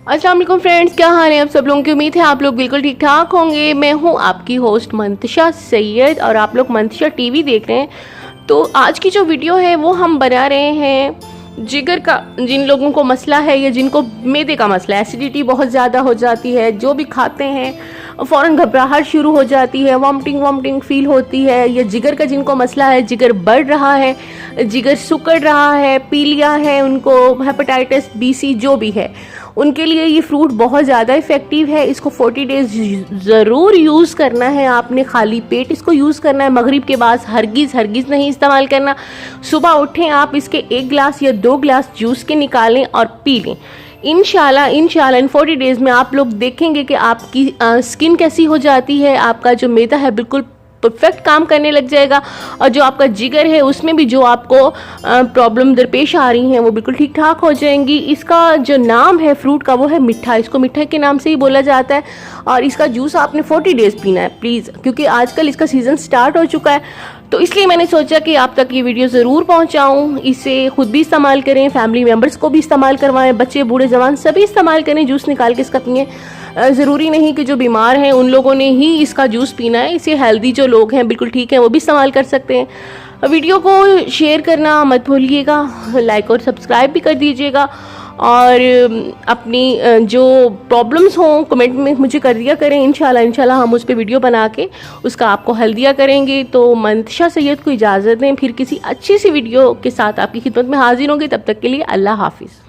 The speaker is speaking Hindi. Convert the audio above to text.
अस्सलाम वालेकुम फ्रेंड्स, क्या हाल है आप सब लोगों की। उम्मीद है आप लोग बिल्कुल ठीक ठाक होंगे। मैं हूं आपकी होस्ट मंतशा सैयद और आप लोग मंतशा टीवी देख रहे हैं। तो आज की जो वीडियो है वो हम बना रहे हैं जिगर का। जिन लोगों को मसला है या जिनको मैदे का मसला है, एसिडिटी बहुत ज़्यादा हो जाती है, जो भी खाते हैं फ़ौरन घबराहट शुरू हो जाती है, वॉमिटिंग फील होती है, या जिगर का जिनको मसला है, जिगर बढ़ रहा है, जिगर सिकुड़ रहा है, पीलिया है, उनको हेपेटाइटिस बी, जो भी है, उनके लिए ये फ्रूट बहुत ज़्यादा इफ़ेक्टिव है। इसको 40 डेज़ ज़रूर यूज़ करना है आपने, खाली पेट इसको यूज़ करना है। मगरिब के बाद हरगिज़ नहीं इस्तेमाल करना। सुबह उठें आप इसके 1 गिलास या 2 गिलास जूस के निकालें और पी लें। इंशाल्लाह इन 40 डेज़ में आप लोग देखेंगे कि आपकी स्किन कैसी हो जाती है, आपका जो मैदा है बिल्कुल परफेक्ट काम करने लग जाएगा, और जो आपका जिगर है उसमें भी जो आपको प्रॉब्लम दरपेश आ रही हैं वो बिल्कुल ठीक ठाक हो जाएंगी। इसका जो नाम है फ्रूट का वो है मिठा, इसको मिठा के नाम से ही बोला जाता है। और इसका जूस आपने 40 डेज़ पीना है प्लीज़, क्योंकि आजकल इसका सीज़न स्टार्ट हो चुका है। तो इसलिए मैंने सोचा कि आप तक ये वीडियो ज़रूर पहुंचाऊं। इसे खुद भी इस्तेमाल करें, फैमिली मेम्बर्स को भी इस्तेमाल करवाएं, बच्चे बूढ़े जवान सभी इस्तेमाल करें। जूस निकाल के इसका पिएं। ज़रूरी नहीं कि जो बीमार हैं उन लोगों ने ही इसका जूस पीना है, इसे हेल्दी जो लोग हैं बिल्कुल ठीक हैं वो भी इस्तेमाल कर सकते हैं। वीडियो को शेयर करना मत भूलिएगा, लाइक और सब्सक्राइब भी कर दीजिएगा, और अपनी जो प्रॉब्लम्स हों कमेंट में मुझे कर दिया करें। इंशाल्लाह हम उस पर वीडियो बना के उसका आपको हल दिया करेंगे। तो मंतशा सैयद को इजाज़त दें, फिर किसी अच्छी सी वीडियो के साथ आपकी खिदमत में हाजिर होंगे। तब तक के लिए अल्लाह हाफिज़।